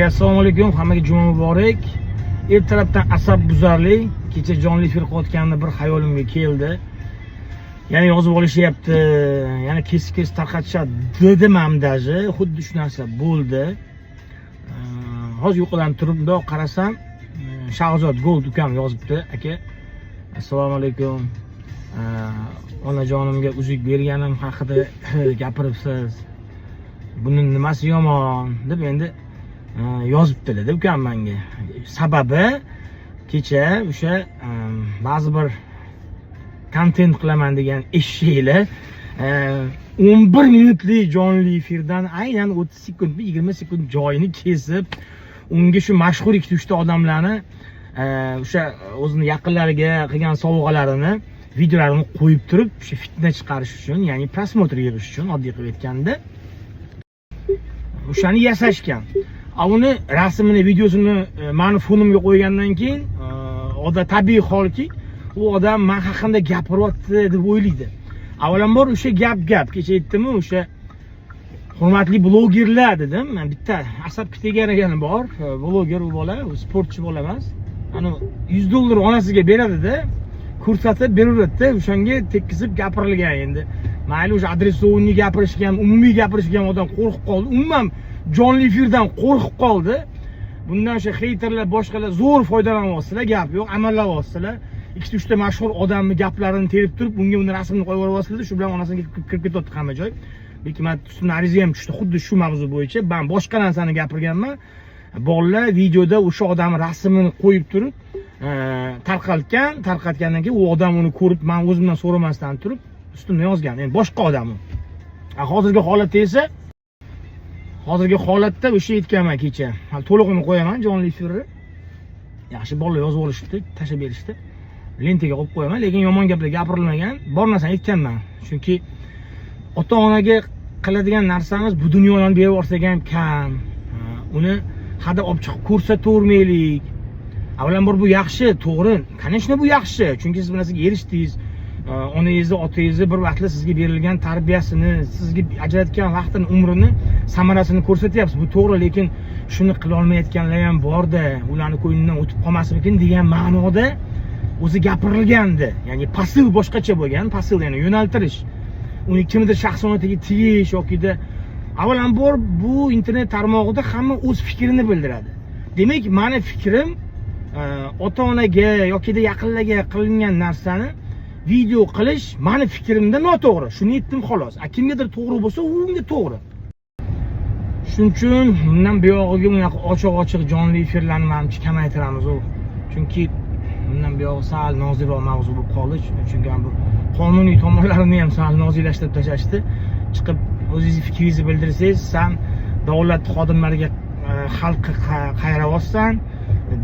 Assalomu alaykum, hammaga juma muborak. Ertalabdan asabbuzarlik, kecha jonli efir qilayotganida bir xayolimga keldi. Yana yozib olishyapti, yana kesib tarqatishadi dedim ham даже, xuddi shu narsa bo'ldi. Hozir yo'qdan turib bundoq qarasam, Shahzod Gold ukam yozibdi, aka. Assalomu alaykum. Onajonimga uzuk berganim haqida gapiribsiz. Buning nimasi yomon deb endi yozibdilar ukam menga. Sababi kecha o'sha ba'zi bir kontent qilaman degan eshiklar 11 minutlik jonli efirdan aynan 30 sekund, 20 sekund joyini kesib, unga shu mashhur 2-3 ta odamlarni o'sha o'zini yaqinlariga qilgan sovg'alarini, videolarini qo'yib turib, o'sha fitna chiqarish uchun, ya'ni prosmotr yig'ish uchun, oddiy qilib aytganda o'shani yasashgan. Uni rasmini, videosini meni fonimga qo'ygandan keyin tabiiy holki, u odam men haqimda gapiryapti deb o'ylaydi. Avvalambor o'sha gap, kecha aytdim-ku, o'sha hurmatli blogerlar dedim. Men bitta asabga tegani bor, bloger u bola, sportchi bola emas. Ana $100 onasiga beradi-da, ko'rsatib beraveradi-da, o'shanga tekkizib gapirilgan endi. Mayli o'sha adresovni gapirishga ham, umumiy gapirishga ham odam qo'rqib qoldi. Umuman jonli efirdan qo'rqib qoldi. Bundan o'sha heyterlar, boshqalar zo'r foydalanyapsizlar, gap yo'q, amallayapsizlar. 2-3 ta mashhur odamni gaplarini terib turib, unga uni rasmini qo'yib yuboryapsizlar. Shu bilan onasiga kirib ketyapti hamma joy. Lekin men ustuna ariza ham tushdi, xuddi shu mavzu bo'yicha. Men boshqa narsani gapirganman. Bolalar videoda o'sha odamning rasmini qo'yib turib, tarqatgandan keyin u odam uni ko'rib, men o'zimdan so'ramasdan turib, ustimda yozgan. Endi boshqa odam u. Hozirgi holatda esa hozirgi holatda o'sha aytganman kecha. Hali to'lig'ini qo'yaman jonli efirni. Yaxshi bolalar yozib olishibdi, tashlab berishdi. Lentaga qo'yib qo'yaman, lekin yomon gaplar gapirilmagan. Bor narsani aytganman. Chunki ota-onaga qiladigan narsamiz bu dunyodan berib yuborsak ham kam. Uni hada olib chiqib ko'rsatavermaylik. Avvalambor bu yaxshi, to'g'ri. Конечно bu yaxshi, chunki siz bu narsaga erishdingiz. Onangizni, otangizni bir vaqtda sizga berilgan tarbiyasini, sizga ajratgan vaqtini, umrini, samarasini ko'rsatyapsiz. Bu to'g'ri, lekin shuni qila olmayotganlar ham bor-da, ularni ko'nglidan o'tib qolmasmikin degan ma'noda o'zi gapirilgandi. Ya'ni pasil boshqacha bo'lgan, pasil ya'ni yo'naltirish. Uni kimnidir shaxsiyatiga tegish yokida avvalambor bu internet tarmog'ida hamma o'z fikrini bildiradi. Demak, meni fikrim ota-onaga yokida yaqinlarga qilingan narsani video qilish meni fikrimda noto'g'ri. Shuni aytdim xolos. Kimgadir to'g'ri bo'lsa, unga to'g'ri. Shuning uchun bundan buyog'iga bunaqa ochiq-ochiq jonli efirlarni menimcha kamaytiramiz u. Chunki bundan buyog'i sal nozikroq mavzu bo'lib qoldi. Chunki bu qonuniy tomonlarini ham sal noziklashtirib tashlashdi. Chiqib o'zingiz fikringizni bildirsangiz, sen davlat xodimlariga xalqqa qayrayapsan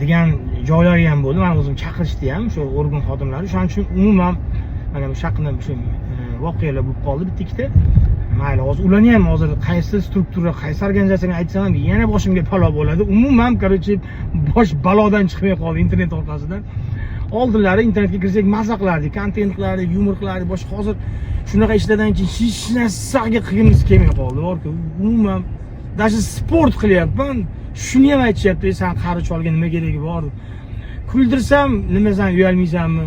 degan joylari ham bo'ldi. Men o'zim chaqirishdi ham shu organ xodimlari. Shuning uchun umuman mana bu shaqni shu voqealar bo'lib qoldi bitta-ikkita. Mayli, hozir ularni ham hozir qaysi struktura, qaysi organizatsiyaga aytsam ham yana boshimga balo bo'ladi. Umuman, короче, bosh balodan chiqmay qoldi internet orqasidan. Oldinlari internetga kirsak maza qilardik, kontent qilardik, yumor qilardik. Boshqa hozir shunaqa ishlardan keyin hech narsaga qilgimiz kelmay qoldi. Borku, umuman даже sport qilyapman. Shuni ham aytishyapti, sen qari cholga nima keragi bor? Kuldirsam, nima sen uyalmaysanmi?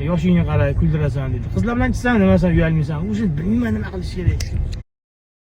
Yoshingga qarab kuldirasan dedi. Qizlar bilan chiqsam, nima sen uyalmaysan? O'sha bilmayman nima qilish kerak.